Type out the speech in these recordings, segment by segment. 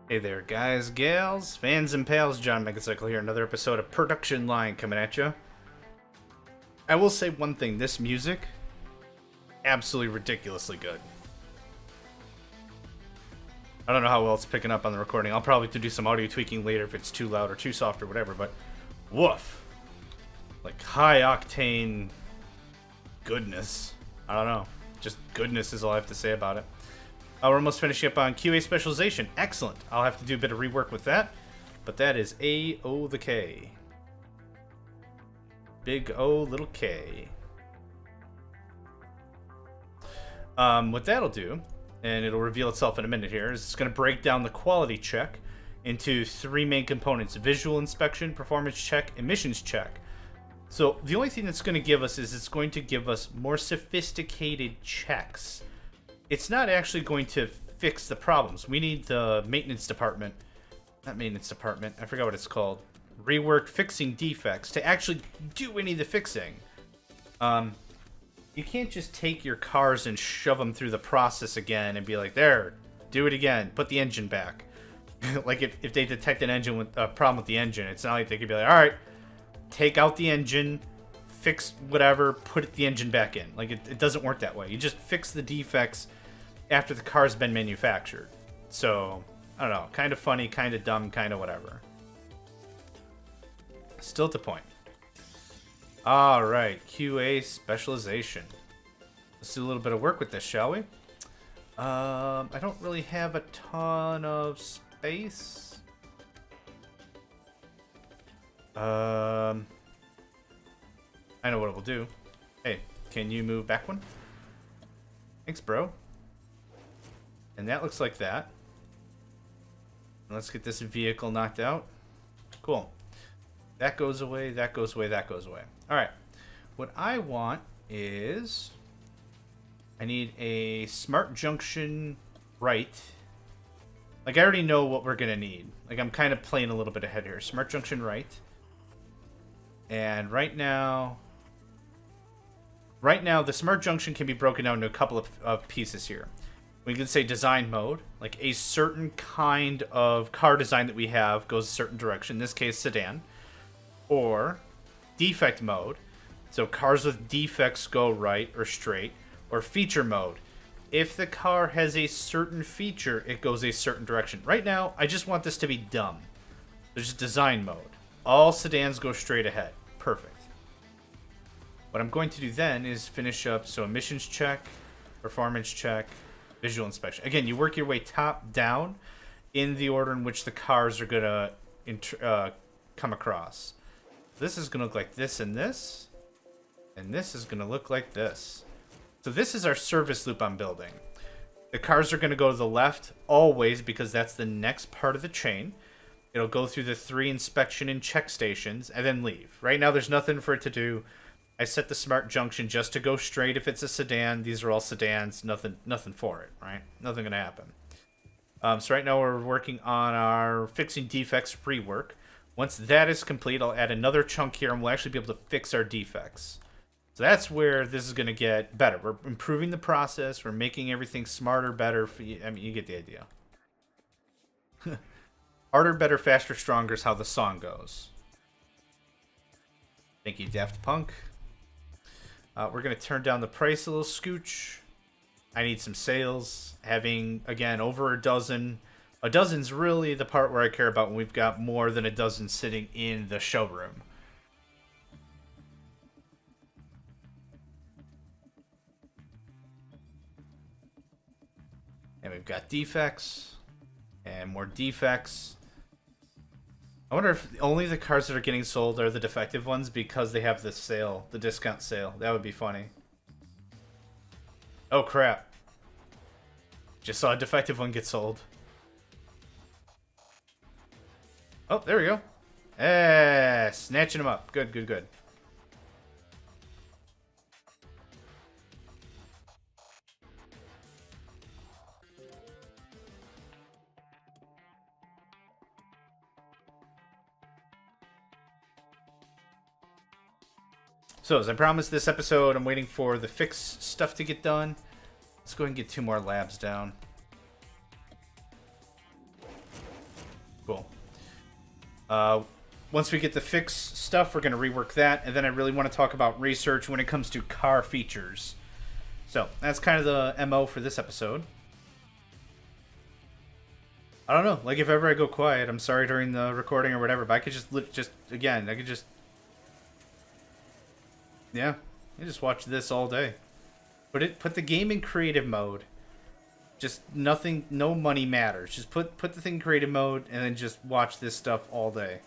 Hey there, guys, gals, fans, and pals. John Megacycle here. Another episode of Production Line coming at you. I will say one thing: this music, absolutely ridiculously good. I don't know how well it's picking up on the recording. I'll probably have to do some audio tweaking later if it's too loud or too soft or whatever. But woof, like high octane goodness. I don't know. Just goodness is all I have to say about it. We're almost finishing up on QA specialization. Excellent. I'll have to do a bit of rework with that. But that is A-O the K. Big O, little K. What that'll do, and it'll reveal itself in a minute here, is it's going to break down the quality check into three main components: visual inspection, performance check, emissions check. So the only thing that's going to give us is it's going to give us more sophisticated checks. It's not actually going to fix the problems. We need the maintenance department, not maintenance department, I forgot what it's called, rework fixing defects to actually do any of the fixing. You can't just take your cars and shove them through the process again and be like, there, do it again, put the engine back. Like if they detect an engine with a problem with the engine, it's not like they could be like, all right, take out the engine, fix whatever, put the engine back in. Like it doesn't work that way. You just fix the defects after the car's been manufactured. So I don't know, kind of funny, kind of dumb, kind of whatever. Still to point. All right, QA specialization. Let's do a little bit of work with this, shall we? I don't really have a ton of space. I know what it will do. Hey, can you move back one? Thanks, bro. And that looks like that. Let's get this vehicle knocked out. Cool. That goes away, that goes away, that goes away. Alright. What I want is... I need a smart junction right. Like, I already know what we're going to need. Like, I'm kind of playing a little bit ahead here. Smart junction right. And right now, the smart junction can be broken down into a couple of pieces here. We can say design mode, like a certain kind of car design that we have goes a certain direction, in this case sedan. Or defect mode, so cars with defects go right or straight. Or feature mode, if the car has a certain feature, it goes a certain direction. Right now, I just want this to be dumb. There's design mode. All sedans go straight ahead. Perfect. What I'm going to do then is finish up, so emissions check, performance check, visual inspection. Again, you work your way top down in the order in which the cars are going to come across. This is going to look like this, and this is going to look like this. So this is our service loop I'm building. The cars are going to go to the left always because that's the next part of the chain. It'll go through the 3 inspection and check stations and then leave. Right now there's nothing for it to do. I set the smart junction just to go straight if it's a sedan. These are all sedans. Nothing for it, right? Nothing going to happen. So right now we're working on our fixing defects rework. Once that is complete, I'll add another chunk here and we'll actually be able to fix our defects. So that's where this is going to get better. We're improving the process. We're making everything smarter, better. I mean, you get the idea. Harder, better, faster, stronger is how the song goes. Thank you, Daft Punk. We're going to turn down the price a little scooch. I need some sales. Having, again, over a dozen. A dozen's really the part where I care about when we've got more than a dozen sitting in the showroom. And we've got defects and more defects. I wonder if only the cars that are getting sold are the defective ones because they have the sale, the discount sale. That would be funny. Oh crap. Just saw a defective one get sold. Oh, there we go. Snatching them up. Good, good, good. So, as I promised this episode, I'm waiting for the fix stuff to get done. Let's go ahead and get 2 more labs down. Uh, once we get the fix stuff, we're going to rework that. And then I really want to talk about research when it comes to car features. So that's kind of the MO for this episode. I don't know. Like, if ever I go quiet, I'm sorry during the recording or whatever, but I could yeah, I just watch this all day. Put the game in creative mode. Just nothing, no money matters. Just put the thing in creative mode and then just watch this stuff all day.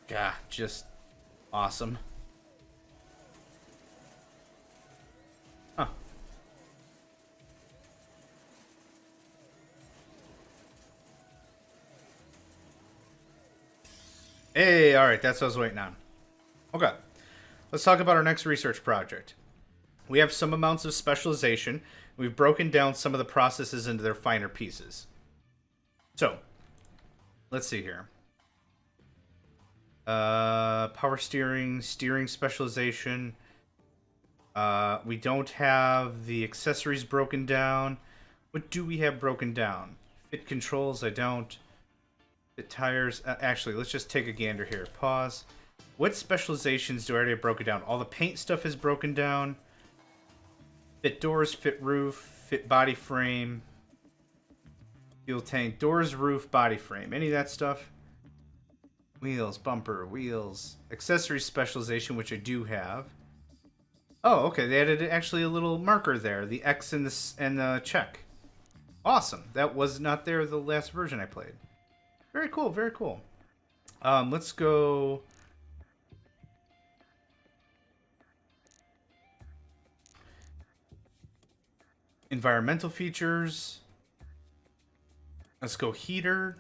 Yeah, just awesome. Huh. Hey, alright, that's what I was waiting on. Okay. Let's talk about our next research project. We have some amounts of specialization. We've broken down some of the processes into their finer pieces. So, let's see here. Power steering specialization. We don't have the accessories broken down. What do we have broken down? Fit controls, I don't. Fit tires. Actually, let's just take a gander here. Pause. What specializations do I already have broken down? All the paint stuff is broken down. Fit doors, fit roof, fit body frame. Fuel tank, doors, roof, body frame. Any of that stuff? Wheels, bumper, wheels. Accessory specialization, which I do have. Oh, okay. They added actually a little marker there. The X and the check. Awesome. That was not there the last version I played. Very cool, very cool. Let's go... Environmental features. Let's go heater.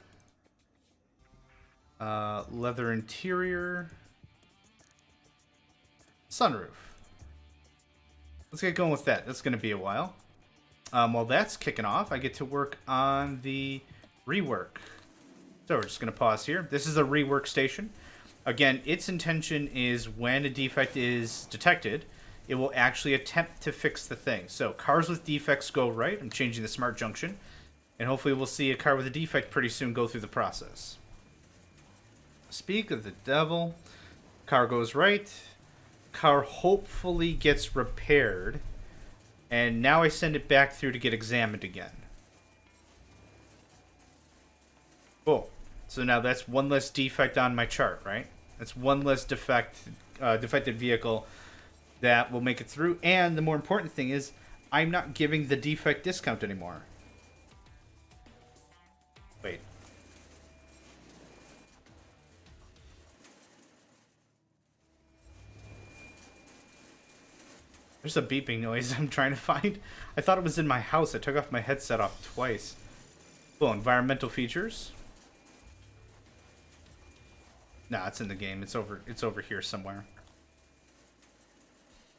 Leather interior. Sunroof. Let's get going with that. That's going to be a while. While that's kicking off, I get to work on the rework. So we're just going to pause here. This is a rework station. Again, its intention is when a defect is detected, it will actually attempt to fix the thing. So cars with defects go right. I'm changing the smart junction. And hopefully we'll see a car with a defect pretty soon go through the process. Speak of the devil. Car goes right. Car hopefully gets repaired. And now I send it back through to get examined again. Cool. So now that's one less defect on my chart, right? That's one less defected vehicle that will make it through. And the more important thing is, I'm not giving the defect discount anymore. Wait. There's a beeping noise I'm trying to find. I thought it was in my house. I took off my headset off twice. Cool, environmental features. Nah, it's in the game. It's over here somewhere.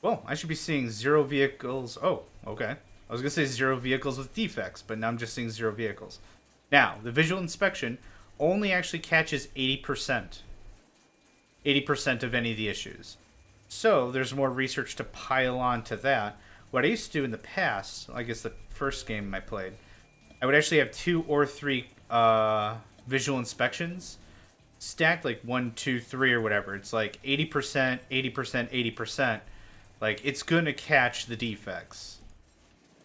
Well, I should be seeing 0 vehicles. Oh, okay. I was going to say 0 vehicles with defects, but now I'm just seeing 0 vehicles. Now, the visual inspection only actually catches 80%. 80% of any of the issues. So, there's more research to pile on to that. What I used to do in the past, I guess the first game I played, I would actually have 2 or 3 visual inspections stacked like 1, 2, 3 or whatever. It's like 80%, 80%, 80%. Like, it's going to catch the defects.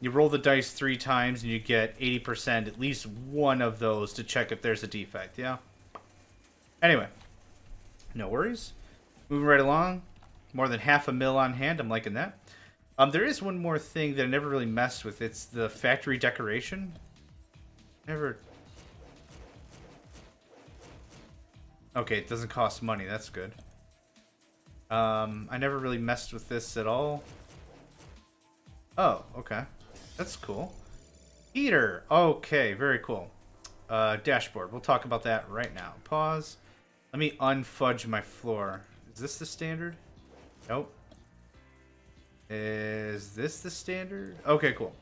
You roll the dice 3 times and you get 80%, at least one of those to check if there's a defect, yeah? Anyway, no worries. Moving right along. More than $500,000 on hand. I'm liking that. There is one more thing that I never really messed with. It's the factory decoration. Never... Okay, it doesn't cost money. That's good. I never really messed with this at all. Oh, okay. That's cool. Heater. Okay, very cool. Dashboard. We'll talk about that right now. Pause. Let me unfudge my floor. Is this the standard? Nope. Is this the standard? Okay, cool.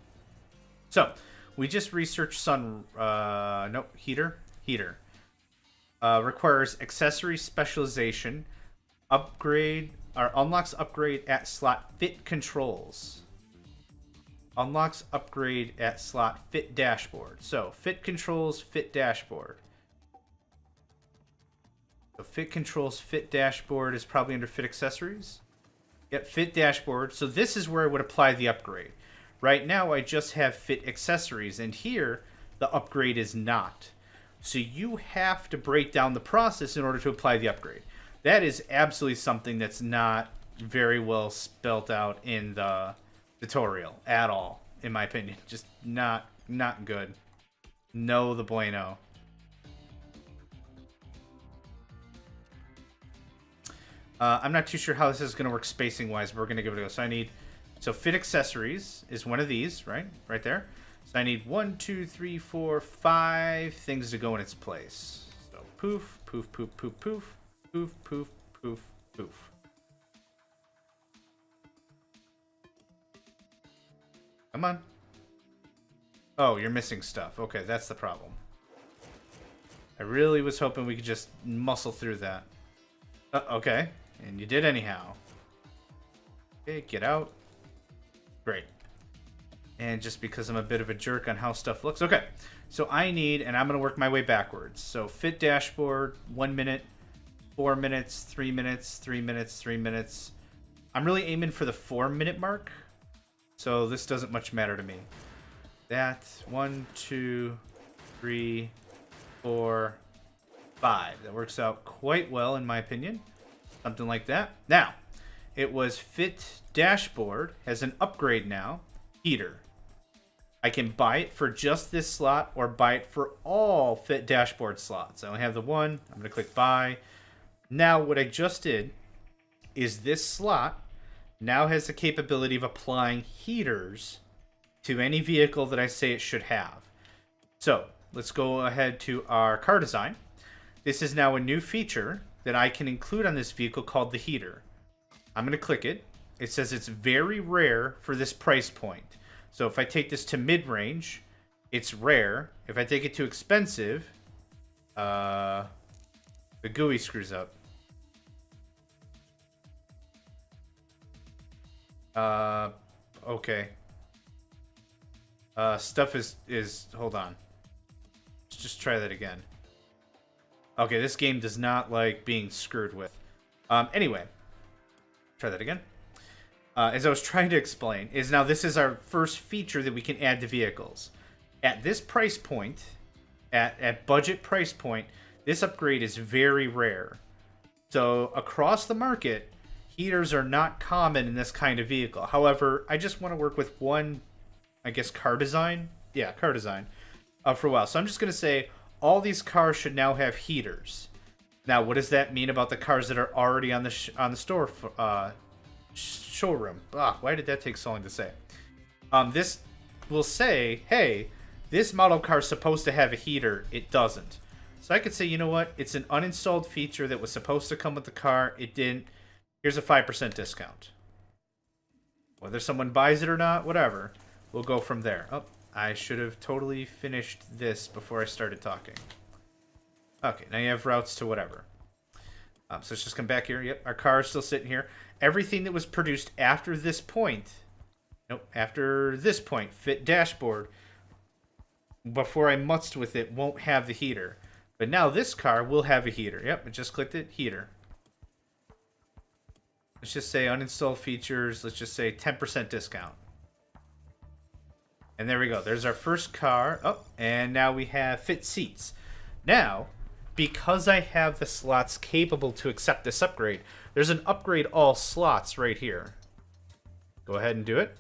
So, we just researched nope, heater. Requires accessory specialization. Upgrade or unlocks upgrade at slot fit controls. Unlocks upgrade at slot fit dashboard. So fit controls, fit dashboard. So fit controls, fit dashboard is probably under fit accessories. Yep, fit dashboard. So this is where I would apply the upgrade. Right now I just have fit accessories, and here the upgrade is not. So you have to break down the process in order to apply the upgrade. That is absolutely something that's not very well spelt out in the tutorial at all, in my opinion. Just not good. No the bueno. I'm not too sure how this is going to work spacing wise, but we're going to give it a go. So I need, so fit accessories is one of these, right there. So I need 1, 2, 3, 4, 5 things to go in its place. So poof, poof, poof, poof, poof, poof, poof, poof, poof. Come on. Oh, you're missing stuff. Okay, that's the problem. I really was hoping we could just muscle through that. Okay, and you did anyhow. Okay, get out. Great. And just because I'm a bit of a jerk on how stuff looks. Okay, so I need, and I'm going to work my way backwards. So fit dashboard, 1 minute, 4 minutes, 3 minutes, 3 minutes, 3 minutes. I'm really aiming for the 4-minute mark. So this doesn't much matter to me. That, 1, 2, 3, 4, 5. That works out quite well in my opinion. Something like that. Now, it was fit dashboard, has an upgrade now, heater. I can buy it for just this slot or buy it for all fit dashboard slots. I only have the one. I'm going to click buy. Now what I just did is this slot now has the capability of applying heaters to any vehicle that I say it should have. So let's go ahead to our car design. This is now a new feature that I can include on this vehicle called the heater. I'm going to click it. It says it's very rare for this price point. So if I take this to mid-range, it's rare. If I take it to expensive, the GUI screws up. Okay. Stuff is hold on. Let's just try that again. Okay, this game does not like being screwed with. Anyway, try that again. As I was trying to explain, is now this is our first feature that we can add to vehicles. At this price point, at budget price point, this upgrade is very rare. So across the market, heaters are not common in this kind of vehicle. However, I just want to work with one, I guess, car design. Yeah, car design for a while. So I'm just going to say all these cars should now have heaters. Now, what does that mean about the cars that are already on the store showroom? Why did that take so long to say? This will say, hey, this model car is supposed to have a heater. It doesn't. So I could say, you know what? It's an uninstalled feature that was supposed to come with the car. It didn't. Here's a 5% discount. Whether someone buys it or not, whatever. We'll go from there. Oh, I should have totally finished this before I started talking. Okay, now you have routes to whatever. So let's just come back here. Yep, our car is still sitting here. Everything that was produced after this point, after this point, fit dashboard, before I mutzed with it, won't have the heater. But now this car will have a heater. Yep, I just clicked it, heater. Let's just say uninstall features. Let's just say 10% discount. And there we go. There's our first car. Oh, and now we have fit seats. Now, because I have the slots capable to accept this upgrade, there's an upgrade all slots right here. Go ahead and do it.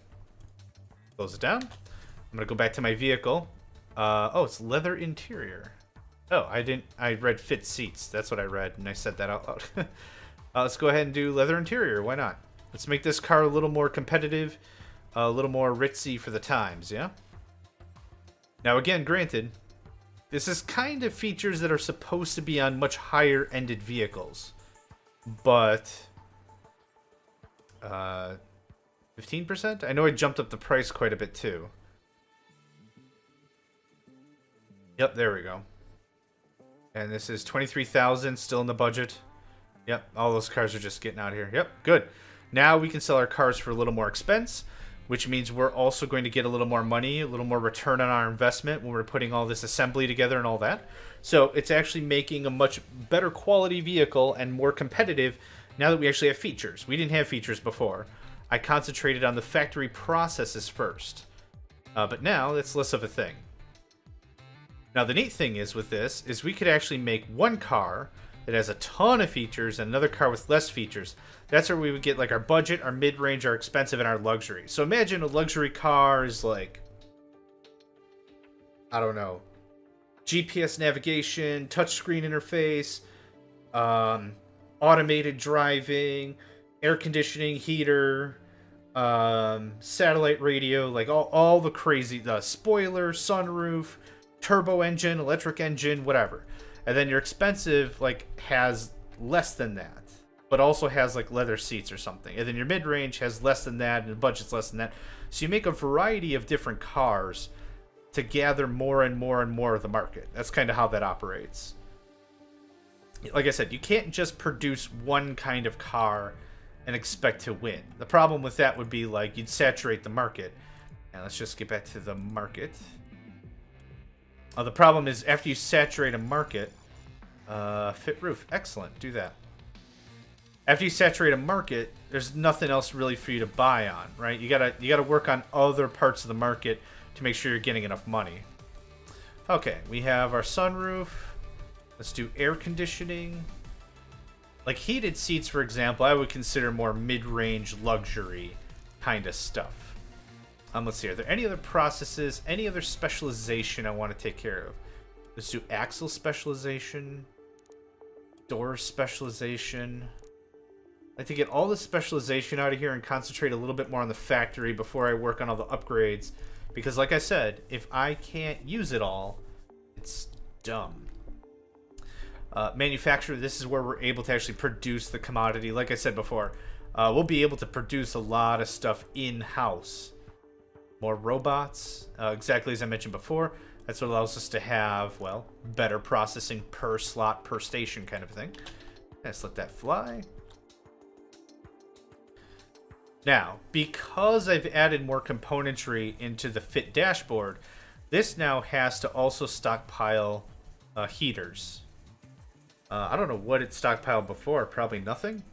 Close it down. I'm going to go back to my vehicle. Oh, it's leather interior. Oh, I read fit seats. That's what I read, and I said that out loud. Let's go ahead and do leather interior. Why not? Let's make this car a little more competitive, a little more ritzy for the times, yeah? Now, again, granted, this is kind of features that are supposed to be on much higher-ended vehicles. But 15%? I know I jumped up the price quite a bit, too. Yep, there we go. And this is 23,000, still in the budget. Yep, all those cars are just getting out of here. Yep, good. Now we can sell our cars for a little more expense, which means we're also going to get a little more money, a little more return on our investment when we're putting all this assembly together and all that. So it's actually making a much better quality vehicle and more competitive now that we actually have features. We didn't have features before. I concentrated on the factory processes first. But now it's less of a thing. Now the neat thing is with this is we could actually make one car that has a ton of features and another car with less features. That's where we would get like our budget, our mid-range, our expensive, and our luxury. So imagine a luxury car is like, I don't know, GPS navigation, touchscreen interface, automated driving, air conditioning, heater, satellite radio, like all the crazy, the spoiler, sunroof, turbo engine, electric engine, whatever. And then your expensive like has less than that, but also has like leather seats or something. And then your mid-range has less than that, and the budget's less than that. So you make a variety of different cars to gather more and more and more of the market. That's kind of how that operates. Like I said, you can't just produce one kind of car and expect to win. The problem with that would be like you'd saturate the market. And let's just get back to the market. The problem is after you saturate a market, fit roof, excellent, do that. After you saturate a market, there's nothing else really for you to buy on, right? You gotta work on other parts of the market to make sure you're getting enough money. Okay, we have our sunroof. Let's do air conditioning. Like heated seats, for example, I would consider more mid-range luxury kind of stuff. Let's see, are there any other processes, any other specialization I want to take care of? Let's do axle specialization, door specialization. I like to get all the specialization out of here and concentrate a little bit more on the factory before I work on all the upgrades. Because like I said, if I can't use it all, it's dumb. Manufacturer, this is where we're able to actually produce the commodity. Like I said before, we'll be able to produce a lot of stuff in-house. More robots, exactly as I mentioned before. That's what allows us to have, well, better processing per slot, per station kind of thing. Let's let that fly. Now, because I've added more componentry into the fit dashboard, this now has to also stockpile heaters. I don't know what it stockpiled before, probably nothing.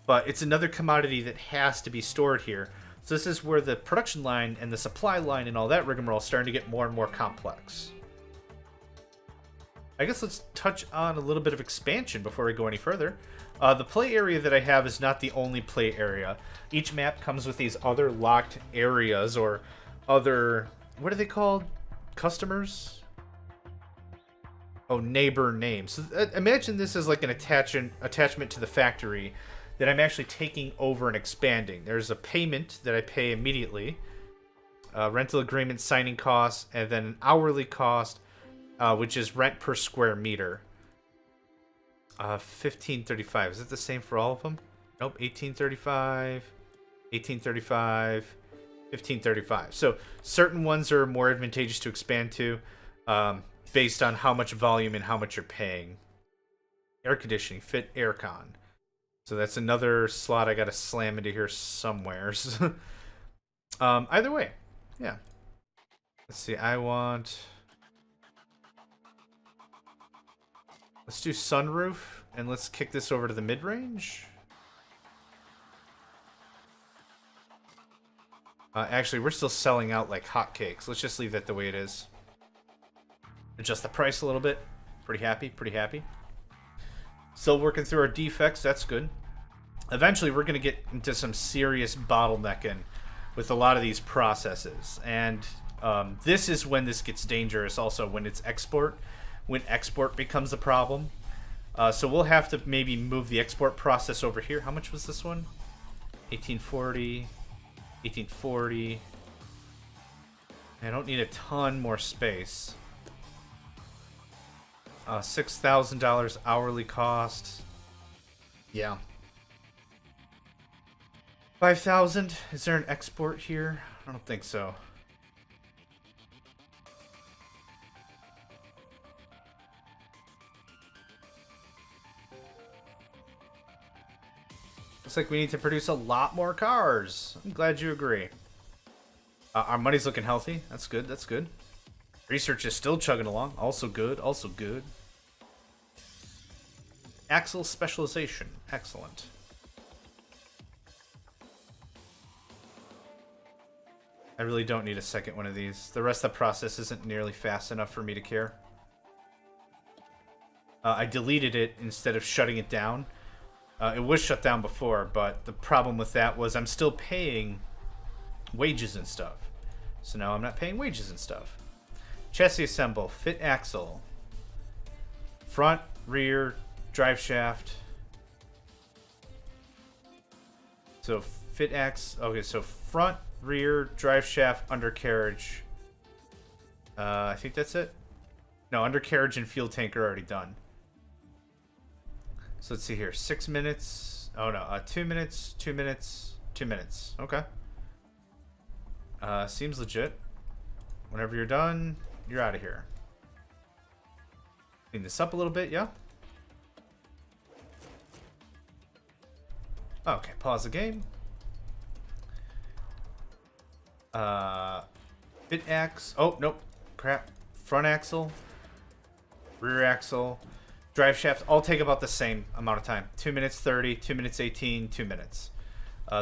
But it's another commodity that has to be stored here. So this is where the production line and the supply line and all that rigmarole is starting to get more and more complex. I guess let's touch on a little bit of expansion before we go any further. The play area that I have is not the only play area. Each map comes with these other locked areas or other... what are they called? Customers? Oh, neighbor names. So imagine this as like an attachment to the factory that I'm actually taking over and expanding. There's a payment that I pay immediately, rental agreement signing costs, and then an hourly cost, which is rent per square meter. 1535. Is it the same for all of them? Nope. 1835, 1835, 1535. So certain ones are more advantageous to expand to, based on how much volume and how much you're paying. Air conditioning, fit aircon. So that's another slot I gotta slam into here somewheres. Either way, yeah. Let's see, let's do sunroof, and let's kick this over to the mid-range. Actually, we're still selling out like hotcakes. Let's just leave that the way it is. Adjust the price a little bit. Pretty happy, pretty happy. Still working through our defects, that's good. Eventually, we're going to get into some serious bottlenecking with a lot of these processes. And this is when this gets dangerous also, when it's export. When export becomes a problem. So we'll have to maybe move the export process over here. How much was this one? 1840. 1840. I don't need a ton more space. $6,000 hourly cost. Yeah. 5,000. Is there an export here? I don't think so. Looks like we need to produce a lot more cars. I'm glad you agree. Our money's looking healthy. That's good. That's good. Research is still chugging along. Also good. Also good. Axle specialization. Excellent. I really don't need a second one of these. The rest of the process isn't nearly fast enough for me to care. I deleted it instead of shutting it down. It was shut down before, but the problem with that was I'm still paying wages and stuff. So now I'm not paying wages and stuff. Chassis assemble, fit axle, front, rear, drive shaft. So fit axle. Okay, so front, rear, drive shaft, undercarriage. I think that's it. No, undercarriage and fuel tank are already done. So let's see here. 6 minutes. Oh no, 2 minutes, 2 minutes, 2 minutes. Okay. Seems legit. Whenever you're done, you're out of here. Clean this up a little bit, yeah? Okay, pause the game. Fit axe. Oh, nope. Crap. Front axle. Rear axle. Drive shaft all take about the same amount of time. 2 minutes 30, 2 minutes 18, 2 minutes.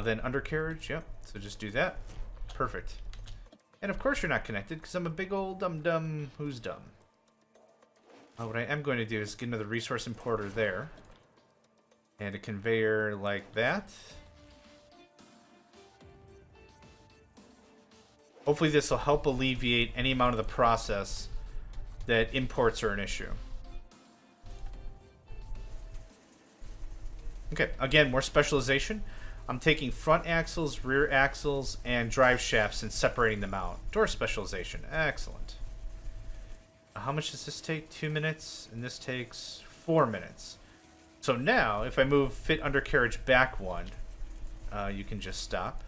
Then undercarriage, yep. So just do that. Perfect. And of course you're not connected because I'm a big old dum-dum who's dumb. What I am going to do is get another resource importer there. And a conveyor like that. Hopefully this will help alleviate any amount of the process that imports are an issue. Okay, again, more specialization. I'm taking front axles, rear axles, and drive shafts and separating them out. Door specialization. Excellent. How much does this take? 2 minutes, and this takes 4 minutes. So now, if I move fit undercarriage back one, you can just stop.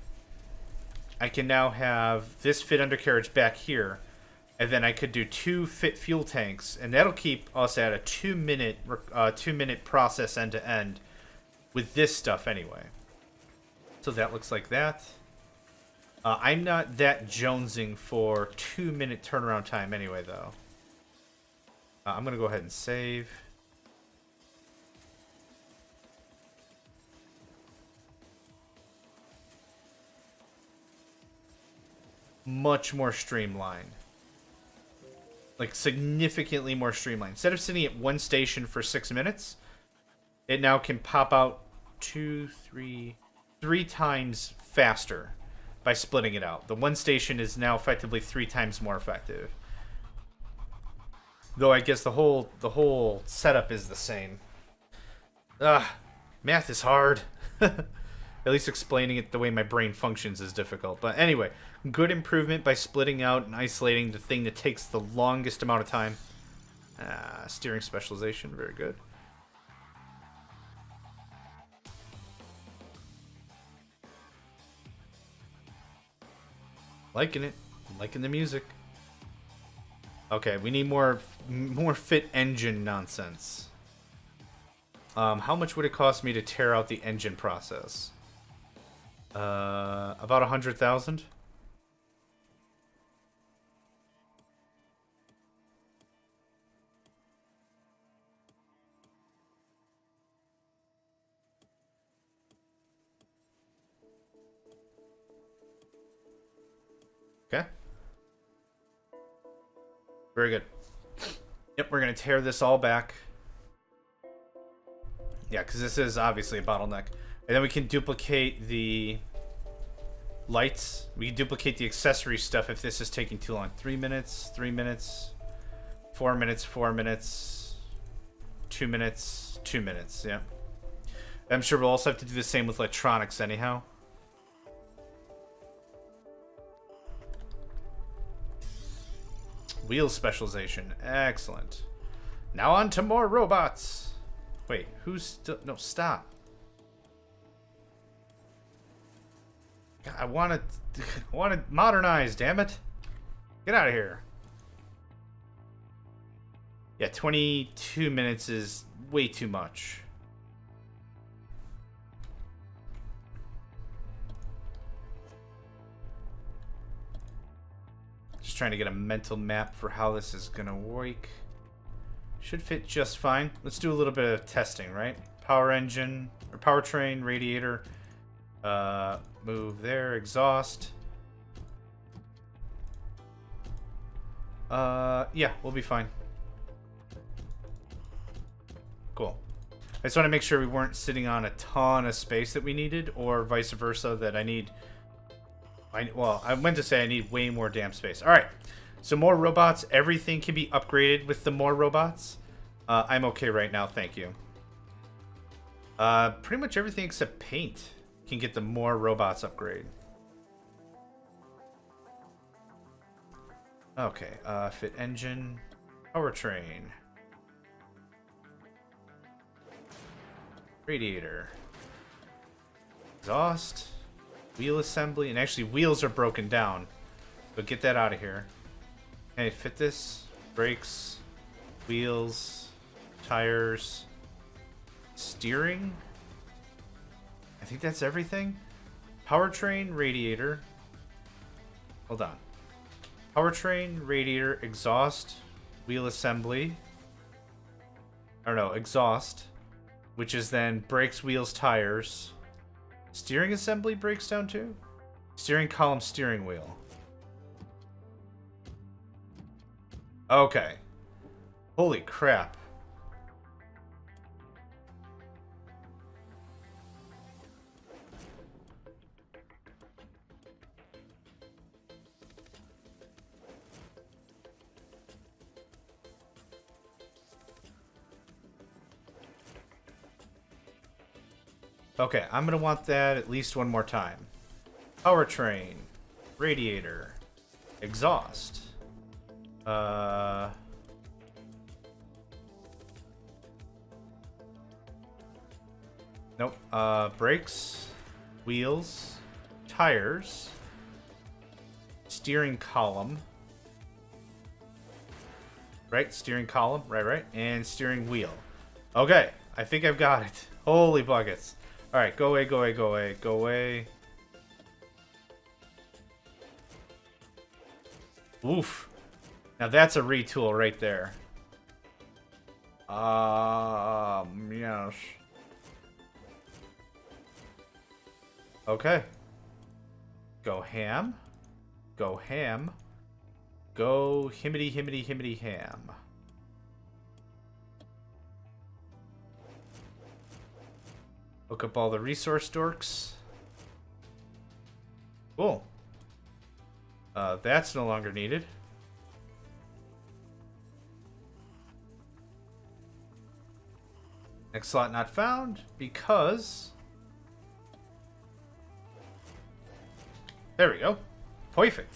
I can now have this fit undercarriage back here, and then I could do 2 fit fuel tanks, and that'll keep us at a 2 minute process end to end with this stuff anyway. So that looks like that. I'm not that jonesing for 2 minute turnaround time anyway, though. I'm going to go ahead and save. Much more streamlined. Like, significantly more streamlined. Instead of sitting at one station for 6 minutes, it now can pop out 3 times faster by splitting it out. The one station is now effectively 3 times more effective. Though I guess the whole setup is the same. Math is hard. At least explaining it the way my brain functions is difficult. But anyway, good improvement by splitting out and isolating the thing that takes the longest amount of time. Steering specialization, very good. Liking it. Liking the music. Okay, we need more fit engine nonsense. How much would it cost me to tear out the engine process? About 100,000. Okay. Very good. Yep, we're going to tear this all back. Yeah, because this is obviously a bottleneck. And then we can duplicate the lights. We can duplicate the accessory stuff if this is taking too long. 3 minutes, 3 minutes, 4 minutes, 4 minutes, 2 minutes, 2 minutes. Yeah. I'm sure we'll also have to do the same with electronics anyhow. Wheel specialization. Excellent. Now on to more robots. Wait, who's still... No, stop. God, I want to modernize, damn it. Get out of here. Yeah, 22 minutes is way too much. trying to get a mental map for how this is gonna work. Should fit just fine. Let's do a little bit of testing, right? Power engine, or powertrain, radiator. Move there, exhaust. Yeah, we'll be fine. Cool. I just want to make sure we weren't sitting on a ton of space that we needed, or vice versa, that I need... well, I meant to say I need way more damn space. Alright, so more robots. Everything can be upgraded with the more robots. I'm okay right now, thank you. Pretty much everything except paint can get the more robots upgrade. Okay, fit engine, powertrain, radiator, exhaust, wheel assembly, and actually wheels are broken down, so get that out of here. Okay, fit this, brakes, wheels, tires, steering. I think that's everything. Powertrain, radiator. Hold on. Powertrain, radiator, exhaust, wheel assembly. Or no, exhaust, which is then brakes, wheels, tires. Steering assembly breaks down too? Steering column, steering wheel. Okay. Holy crap. Okay, I'm going to want that at least one more time. Powertrain, radiator, exhaust. Nope. Brakes, wheels, tires, steering column. Right, steering column, right, and steering wheel. Okay, I think I've got it. Holy buckets. Alright, go away, go away, go away, go away. Oof. Now that's a retool right there. Yes. Okay. Go ham. Go ham. Go himmity, himmity, himmity ham. Hook up all the resource dorks. Cool. That's no longer needed. Next slot not found because... There we go. Perfect.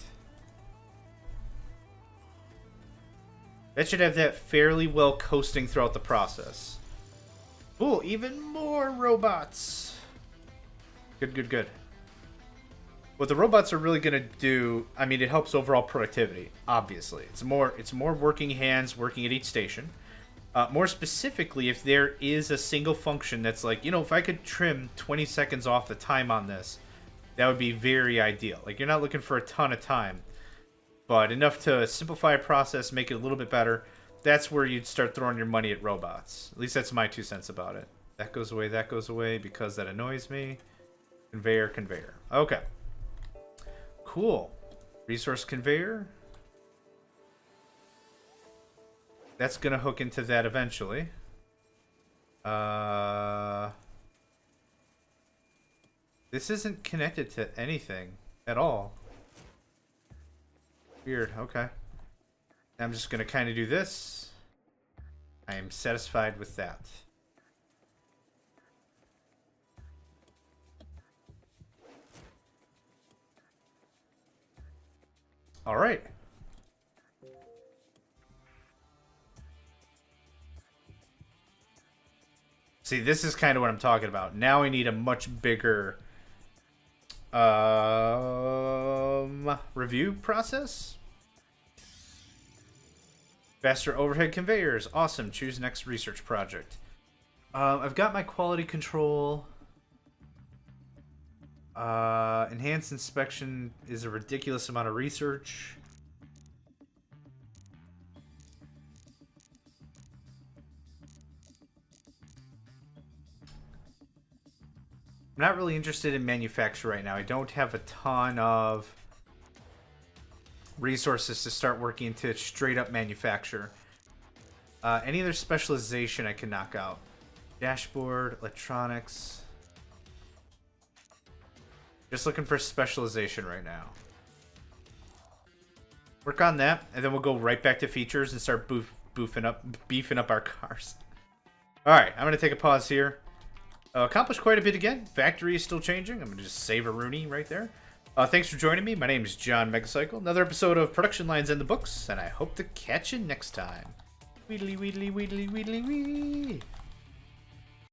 That should have that fairly well coasting throughout the process. Cool, even more robots. Good, good, good. What the robots are really gonna do, I mean, it helps overall productivity, obviously. It's more working hands working at each station. More specifically, if there is a single function that's like, you know, if I could trim 20 seconds off the time on this, that would be very ideal. Like, you're not looking for a ton of time, but enough to simplify a process, make it a little bit better. That's where you'd start throwing your money at robots. At least that's my 2 cents about it. That goes away because that annoys me. Conveyor, conveyor. Okay. Cool. Resource conveyor. That's going to hook into that eventually. This isn't connected to anything at all. Weird. Okay. I'm just going to kind of do this. I am satisfied with that. All right. See, this is kind of what I'm talking about. Now I need a much bigger review process. Faster overhead conveyors. Awesome. Choose next research project. I've got my quality control. Enhanced inspection is a ridiculous amount of research. I'm not really interested in manufacture right now. I don't have a ton of resources to start working into straight up manufacture. Any other specialization I can knock out? Dashboard, electronics. Just looking for specialization right now. Work on that, and then we'll go right back to features and start beefing up our cars. Alright, I'm going to take a pause here. Accomplished quite a bit again. Factory is still changing. I'm going to just save a Rooney right there. Thanks for joining me. My name is John Megacycle. Another episode of Production Lines in the Books, and I hope to catch you next time. Weedly, weedly, weedly, weedly, wee.